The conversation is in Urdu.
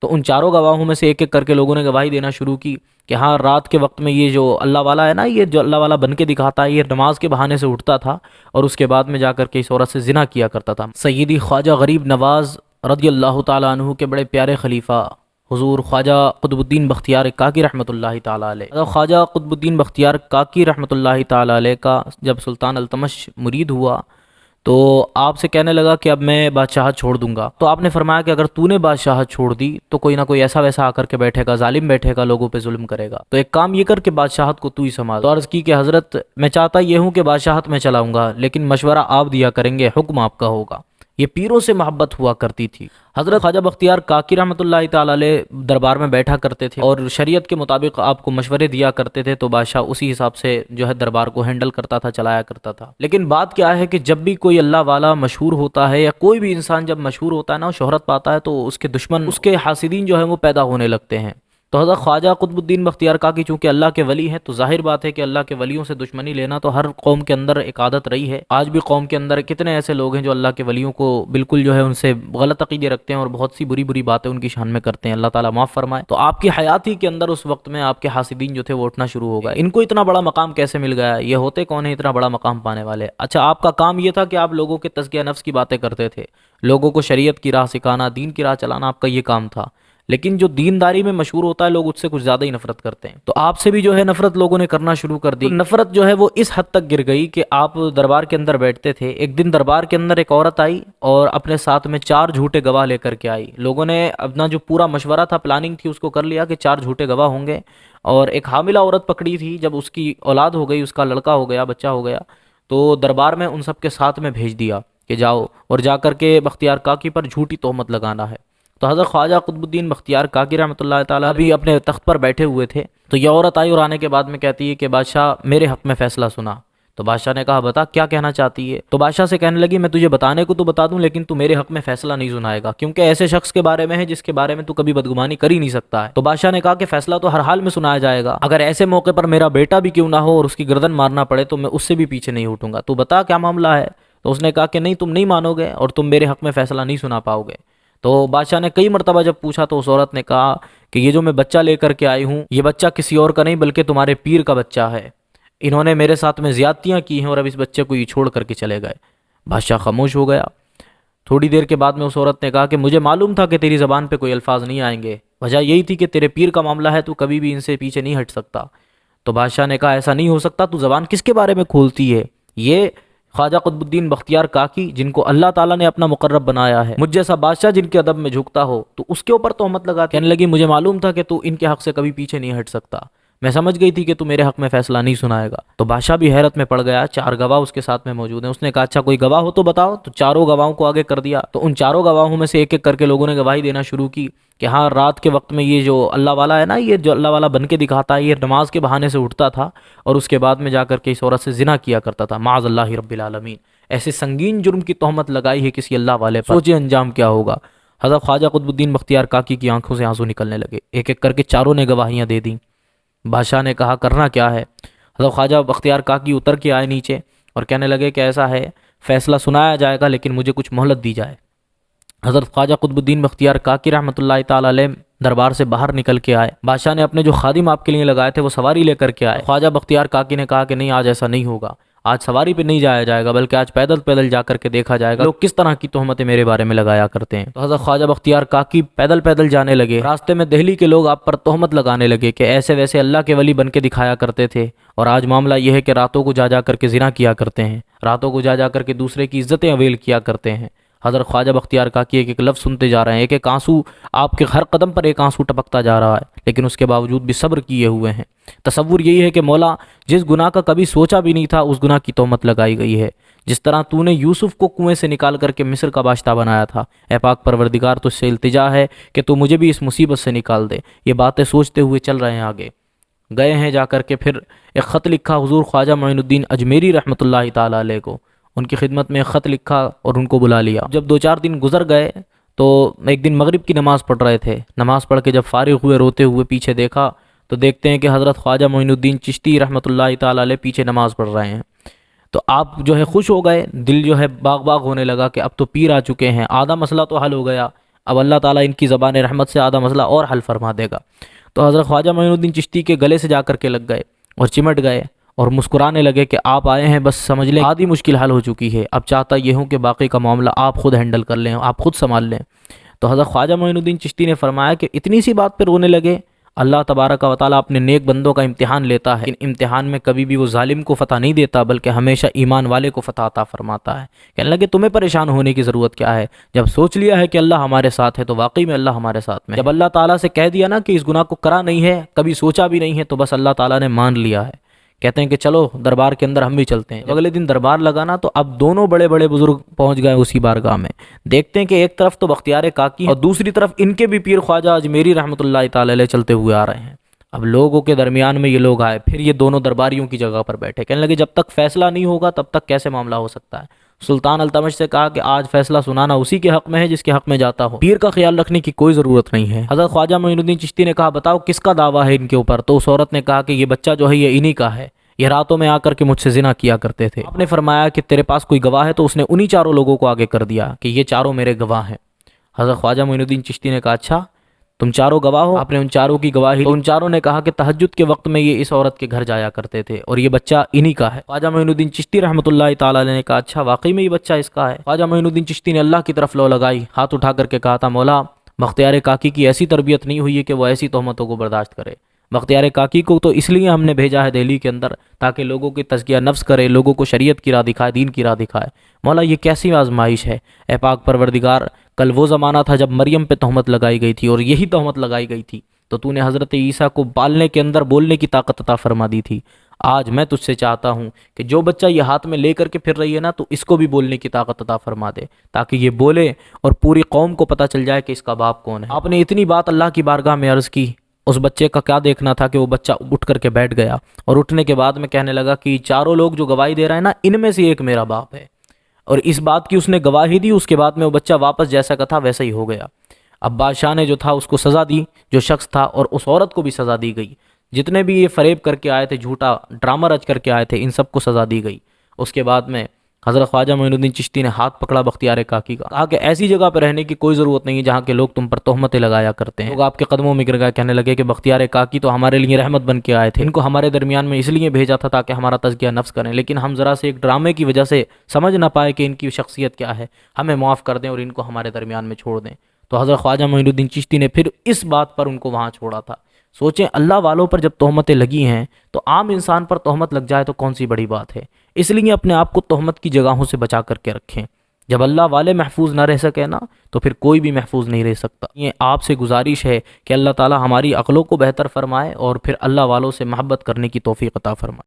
تو ان چاروں گواہوں میں سے ایک ایک کر کے لوگوں نے گواہی دینا شروع کی کہ ہاں رات کے وقت میں یہ جو اللہ والا ہے نا، یہ جو اللہ والا بن کے دکھاتا ہے، یہ نماز کے بہانے سے اٹھتا تھا اور اس کے بعد میں جا کر کے اس عورت سے زنا کیا کرتا تھا۔ سیدی خواجہ غریب نواز رضی اللہ تعالیٰ عنہ کے بڑے پیارے خلیفہ حضور خواجہ قطب الدین بختیار کاکی رحمۃ اللہ تعالیٰ علیہ، خواجہ قطب الدین بختیار کاکی رحمۃ اللہ تعالیٰ علیہ کا جب سلطان التمش مرید ہوا تو آپ سے کہنے لگا کہ اب میں بادشاہت چھوڑ دوں گا۔ تو آپ نے فرمایا کہ اگر تو نے بادشاہت چھوڑ دی تو کوئی نہ کوئی ایسا ویسا آ کر کے بیٹھے گا، ظالم بیٹھے گا، لوگوں پہ ظلم کرے گا، تو ایک کام یہ کر کے بادشاہت کو تو ہی سنبھال۔ تو عرض کی کہ حضرت میں چاہتا یہ ہوں کہ بادشاہت میں چلاؤں گا، لیکن مشورہ آپ دیا کریں گے، حکم آپ کا ہوگا۔ یہ پیروں سے محبت ہوا کرتی تھی۔ حضرت خواجہ بختیار کاکی رحمۃ اللہ تعالی علیہ دربار میں بیٹھا کرتے تھے اور شریعت کے مطابق آپ کو مشورے دیا کرتے تھے، تو بادشاہ اسی حساب سے جو ہے دربار کو ہینڈل کرتا تھا، چلایا کرتا تھا۔ لیکن بات کیا ہے کہ جب بھی کوئی اللہ والا مشہور ہوتا ہے یا کوئی بھی انسان جب مشہور ہوتا ہے نا، شہرت پاتا ہے، تو اس کے دشمن، اس کے حاسدین جو ہے وہ پیدا ہونے لگتے ہیں۔ تو حضرت خواجہ قطب الدین بختیار کاکی چونکہ اللہ کے ولی ہیں، تو ظاہر بات ہے کہ اللہ کے ولیوں سے دشمنی لینا تو ہر قوم کے اندر ایک عادت رہی ہے۔ آج بھی قوم کے اندر کتنے ایسے لوگ ہیں جو اللہ کے ولیوں کو بالکل جو ہے ان سے غلط عقیدے رکھتے ہیں اور بہت سی بری بری باتیں ان کی شان میں کرتے ہیں، اللہ تعالیٰ معاف فرمائے۔ تو آپ کی حیاتی کے اندر اس وقت میں آپ کے حاسدین جو تھے وہ اٹھنا شروع ہو گئے، ان کو اتنا بڑا مقام کیسے مل گیا، یہ ہوتے کون ہیں اتنا بڑا مقام پانے والے؟ اچھا، آپ کا کام یہ تھا کہ آپ لوگوں کے تزکیہ نفس کی باتیں کرتے تھے، لوگوں کو شریعت کی راہ سکھانا، دین کی راہ چلانا آپ کا یہ کام تھا۔ لیکن جو دینداری میں مشہور ہوتا ہے لوگ اس سے کچھ زیادہ ہی نفرت کرتے ہیں، تو آپ سے بھی جو ہے نفرت لوگوں نے کرنا شروع کر دی۔ نفرت جو ہے وہ اس حد تک گر گئی کہ آپ دربار کے اندر بیٹھتے تھے، ایک دن دربار کے اندر ایک عورت آئی اور اپنے ساتھ میں 4 جھوٹے گواہ لے کر کے آئی۔ لوگوں نے اپنا جو پورا مشورہ تھا، پلاننگ تھی، اس کو کر لیا کہ 4 جھوٹے گواہ ہوں گے، اور ایک حاملہ عورت پکڑی تھی، جب اس کی اولاد ہو گئی، اس کا لڑکا ہو گیا، بچہ ہو گیا، تو دربار میں ان سب کے ساتھ میں بھیج دیا کہ جاؤ اور جا کر کے بختیار کاکی پر جھوٹی تہمت لگانا ہے۔ تو حضرت خواجہ قطب الدین بختیار کاکی رحمۃ اللہ تعالیٰ بھی اپنے تخت پر بیٹھے ہوئے تھے، تو یہ عورت آئی اور آنے کے بعد میں کہتی ہے کہ بادشاہ میرے حق میں فیصلہ سنا۔ تو بادشاہ نے کہا بتا کیا کہنا چاہتی ہے؟ تو بادشاہ سے کہنے لگی میں تجھے بتانے کو تو بتا دوں، لیکن تو میرے حق میں فیصلہ نہیں سنائے گا، کیونکہ ایسے شخص کے بارے میں ہے جس کے بارے میں تو کبھی بدگمانی کر ہی نہیں سکتا ہے۔ تو بادشاہ نے کہا کہ فیصلہ تو ہر حال میں سنایا جائے گا، اگر ایسے موقع پر میرا بیٹا بھی کیوں نہ ہو اور اس کی گردن مارنا پڑے تو میں اس سے بھی پیچھے نہیں ہٹوں گا، تو بتا کیا معاملہ ہے؟ تو اس نے کہا کہ نہیں، تم نہیں مانو گے اور تم میرے حق میں فیصلہ نہیں سنا پاؤ گے۔ تو بادشاہ نے کئی مرتبہ جب پوچھا تو اس عورت نے کہا کہ یہ جو میں بچہ لے کر کے آئی ہوں، یہ بچہ کسی اور کا نہیں بلکہ تمہارے پیر کا بچہ ہے، انہوں نے میرے ساتھ میں زیادتیاں کی ہیں اور اب اس بچے کو یہ چھوڑ کر کے چلے گئے۔ بادشاہ خاموش ہو گیا۔ تھوڑی دیر کے بعد میں اس عورت نے کہا کہ مجھے معلوم تھا کہ تیری زبان پہ کوئی الفاظ نہیں آئیں گے، وجہ یہی تھی کہ تیرے پیر کا معاملہ ہے، تو کبھی بھی ان سے پیچھے نہیں ہٹ سکتا۔ تو بادشاہ نے کہا ایسا نہیں ہو سکتا، تو زبان کس کے بارے میں کھولتی ہے؟ یہ خواجہ قطب الدین بختیار کاکی جن کو اللہ تعالیٰ نے اپنا مقرب بنایا ہے، مجھ جیسا بادشاہ جن کے ادب میں جھکتا ہو، تو اس کے اوپر تہمت لگاتی۔ کہنے لگی مجھے معلوم تھا کہ تو ان کے حق سے کبھی پیچھے نہیں ہٹ سکتا، میں سمجھ گئی تھی کہ تو میرے حق میں فیصلہ نہیں سنائے گا۔ تو بادشاہ بھی حیرت میں پڑ گیا، 4 گواہ اس کے ساتھ میں موجود ہیں۔ اس نے کہا اچھا کوئی گواہ ہو تو بتاؤ، تو چاروں گواہوں کو آگے کر دیا۔ تو ان چاروں گواہوں میں سے ایک ایک کر کے لوگوں نے گواہی دینا شروع کی کہ ہاں رات کے وقت میں یہ جو اللہ والا ہے نا، یہ جو اللہ والا بن کے دکھاتا ہے، یہ نماز کے بہانے سے اٹھتا تھا اور اس کے بعد میں جا کر کے اس عورت سے زنا کیا کرتا تھا، معاذ اللہ رب العالمین۔ ایسے سنگین جرم کی تہمت لگائی ہے کسی اللہ والے پر، سوچے انجام کیا ہوگا۔ حضرت خواجہ قطب الدین بختیار کاکی کی آنکھوں سے آنسو نکلنے لگے، ایک ایک کر کے چاروں نے گواہیاں دے دیں۔ بادشاہ نے کہا کرنا کیا ہے؟ حضرت خواجہ بختیار کاکی اتر کے آئے نیچے اور کہنے لگے کہ ایسا ہے، فیصلہ سنایا جائے گا لیکن مجھے کچھ مہلت دی جائے۔ حضرت خواجہ قطب الدین بختیار کاکی رحمۃ اللہ تعالی علیہ دربار سے باہر نکل کے آئے۔ بادشاہ نے اپنے جو خادم آپ کے لیے لگائے تھے وہ سواری لے کر کے آئے۔ خواجہ بختیار کاکی نے کہا کہ نہیں، آج ایسا نہیں ہوگا، آج سواری پہ نہیں جایا جائے گا، بلکہ آج پیدل پیدل جا کر کے دیکھا جائے گا لوگ کس طرح کی تہمتیں میرے بارے میں لگایا کرتے ہیں۔ تو حضرت خواجہ بختیار کاکی پیدل پیدل جانے لگے، راستے میں دہلی کے لوگ آپ پر تہمت لگانے لگے کہ ایسے ویسے اللہ کے ولی بن کے دکھایا کرتے تھے، اور آج معاملہ یہ ہے کہ راتوں کو جا جا کر کے زنا کیا کرتے ہیں، راتوں کو جا جا کر کے دوسرے کی عزتیں اویل کیا کرتے ہیں۔ حضرت خواجہ بختیار کاکی ایک ایک لفظ سنتے جا رہے ہیں، ایک ایک آنسو، آپ کے ہر قدم پر ایک آنسو ٹپکتا جا رہا ہے، لیکن اس کے باوجود بھی صبر کیے ہوئے ہیں۔ تصور یہی ہے کہ مولا جس گناہ کا کبھی سوچا بھی نہیں تھا اس گناہ کی تہمت لگائی گئی ہے، جس طرح تو نے یوسف کو کنویں سے نکال کر کے مصر کا بادشاہ بنایا تھا، اے پاک پروردگار تجھ سے التجا ہے کہ تو مجھے بھی اس مصیبت سے نکال دے۔ یہ باتیں سوچتے ہوئے چل رہے ہیں، آگے گئے ہیں، جا کر کے پھر ایک خط لکھا حضور خواجہ معین الدین اجمیری رحمۃ اللہ تعالی علیہ کو، ان کی خدمت میں ایک خط لکھا اور ان کو بلا لیا۔ جب 2-4 دن گزر گئے تو ایک دن مغرب کی نماز پڑھ رہے تھے، نماز پڑھ کے جب فارغ ہوئے روتے ہوئے پیچھے دیکھا تو دیکھتے ہیں کہ حضرت خواجہ معین الدین چشتی رحمۃ اللہ تعالی علیہ پیچھے نماز پڑھ رہے ہیں۔ تو آپ جو ہے خوش ہو گئے، دل جو ہے باغ باغ ہونے لگا کہ اب تو پیر آ چکے ہیں، آدھا مسئلہ تو حل ہو گیا، اب اللہ تعالیٰ ان کی زبان رحمت سے آدھا مسئلہ اور حل فرما دے گا۔ تو حضرت خواجہ معین الدین چشتی کے گلے سے جا کر کے لگ گئے اور چمٹ گئے اور مسکرانے لگے کہ آپ آئے ہیں، بس سمجھ لیں آدھی مشکل حل ہو چکی ہے، اب چاہتا یہ ہوں کہ باقی کا معاملہ آپ خود ہینڈل کر لیں، آپ خود سنبھال لیں۔ تو حضرت خواجہ معین الدین چشتی نے فرمایا کہ اتنی سی بات پہ رونے لگے؟ اللہ تبارک و تعالیٰ اپنے نیک بندوں کا امتحان لیتا ہے، لیکن امتحان میں کبھی بھی وہ ظالم کو فتح نہیں دیتا، بلکہ ہمیشہ ایمان والے کو فتح عطا فرماتا ہے۔ کہنے لگے تمہیں پریشان ہونے کی ضرورت کیا ہے؟ جب سوچ لیا ہے کہ اللہ ہمارے ساتھ ہے تو واقعی میں اللہ ہمارے ساتھ میں ہے۔ جب اللہ تعالیٰ سے کہہ دیا نا کہ اس گناہ کو کرا نہیں ہے، کبھی سوچا بھی نہیں ہے، تو بس اللہ تعالیٰ نے مان لیا ہے۔ کہتے ہیں کہ چلو دربار کے اندر ہم بھی چلتے ہیں۔ اگلے دن دربار لگانا تو اب دونوں بڑے بڑے بزرگ پہنچ گئے اسی بارگاہ میں۔ دیکھتے ہیں کہ ایک طرف تو بختیار کاکی اور دوسری طرف ان کے بھی پیر خواجہ اجمیری رحمۃ اللہ تعالی علیہ چلتے ہوئے آ رہے ہیں۔ اب لوگوں کے درمیان میں یہ لوگ آئے، پھر یہ دونوں درباریوں کی جگہ پر بیٹھے، کہنے لگے جب تک فیصلہ نہیں ہوگا تب تک کیسے معاملہ ہو سکتا ہے؟ سلطان التمش سے کہا کہ آج فیصلہ سنانا اسی کے حق میں ہے جس کے حق میں جاتا ہو، پیر کا خیال رکھنے کی کوئی ضرورت نہیں ہے۔ حضرت خواجہ معین الدین چشتی نے کہا بتاؤ کس کا دعویٰ ہے ان کے اوپر؟ تو اس عورت نے کہا کہ یہ بچہ جو ہے یہ انہی کا ہے، یہ راتوں میں آ کر کے مجھ سے زنا کیا کرتے تھے۔ آپ نے فرمایا کہ تیرے پاس کوئی گواہ ہے؟ تو اس نے انہی چاروں لوگوں کو آگے کر دیا کہ یہ چاروں میرے گواہ ہیں۔ حضرت خواجہ معین الدین چشتی نے کہا اچھا تم چاروں گواہ ہو؟ آپ نے ان چاروں کی گواہی، تو ان چاروں نے کہا کہ تہجد کے وقت میں یہ اس عورت کے گھر جایا کرتے تھے اور یہ بچہ انہی کا ہے۔ خواجہ معین الدین چشتی رحمۃ اللہ تعالی علیہ نے کہا اچھا واقعی میں یہ بچہ اس کا ہے؟ خواجہ معین الدین چشتی نے اللہ کی طرف لو لگائی، ہاتھ اٹھا کر کے کہا تھا مولا بختیار کاکی کی ایسی تربیت نہیں ہوئی ہے کہ وہ ایسی تہمتوں کو برداشت کرے۔ بختیار کاکی کو تو اس لیے ہم نے بھیجا ہے دہلی کے اندر تاکہ لوگوں کی تزکیہ نفس کرے، لوگوں کو شریعت کی راہ دکھائے، دین کی راہ دکھائے۔ مولا یہ کیسی آزمائش ہے؟ اے پاک پروردگار، کل وہ زمانہ تھا جب مریم پہ تہمت لگائی گئی تھی اور یہی تہمت لگائی گئی تھی تو تو نے حضرت عیسیٰ کو بالنے کے اندر بولنے کی طاقت عطا فرما دی تھی۔ آج میں تجھ سے چاہتا ہوں کہ جو بچہ یہ ہاتھ میں لے کر کے پھر رہی ہے نا تو اس کو بھی بولنے کی طاقت عطا فرما دے تاکہ یہ بولے اور پوری قوم کو پتہ چل جائے کہ اس کا باپ کون ہے۔ آپ نے اتنی بات اللہ کی بارگاہ میں عرض کی، اس بچے کا کیا دیکھنا تھا کہ وہ بچہ اٹھ کر کے بیٹھ گیا اور اٹھنے کے بعد میں کہنے لگا کہ چاروں لوگ جو گواہی دے رہے ہیں نا ان میں سے ایک میرا باپ ہے، اور اس بات کی اس نے گواہی دی۔ اس کے بعد میں وہ بچہ واپس جیسا کا تھا ویسا ہی ہو گیا۔ اب بادشاہ نے جو تھا اس کو سزا دی، جو شخص تھا، اور اس عورت کو بھی سزا دی گئی۔ جتنے بھی یہ فریب کر کے آئے تھے، جھوٹا ڈرامہ رچ کر کے آئے تھے، ان سب کو سزا دی گئی۔ اس کے بعد میں حضرت خواجہ معین الدین چشتی نے ہاتھ پکڑا بختیار کاکی کا، کہا کہ ایسی جگہ پہ رہنے کی کوئی ضرورت نہیں ہے جہاں کے لوگ تم پر تہمتیں لگایا کرتے ہیں۔ لوگ آپ کے قدموں میں گر گئے، کہنے لگے کہ بختیار کاکی تو ہمارے لیے رحمت بن کے آئے تھے، ان کو ہمارے درمیان میں اس لیے بھیجا تھا تاکہ ہمارا تزکیہ نفس کریں، لیکن ہم ذرا سے ایک ڈرامے کی وجہ سے سمجھ نہ پائے کہ ان کی شخصیت کیا ہے، ہمیں معاف کر دیں اور ان کو ہمارے درمیان میں چھوڑ دیں۔ تو حضرت خواجہ معین الدین چشتی نے پھر اس بات پر ان کو وہاں چھوڑا تھا۔ سوچیں اللہ والوں پر جب تہمتیں لگی ہیں تو عام انسان پر تہمت لگ جائے تو کون سی بڑی بات ہے؟ اس لیے اپنے آپ کو تہمت کی جگہوں سے بچا کر کے رکھیں۔ جب اللہ والے محفوظ نہ رہ سکے نا تو پھر کوئی بھی محفوظ نہیں رہ سکتا۔ یہ آپ سے گزارش ہے کہ اللہ تعالی ہماری عقلوں کو بہتر فرمائے اور پھر اللہ والوں سے محبت کرنے کی توفیق عطا فرمائے۔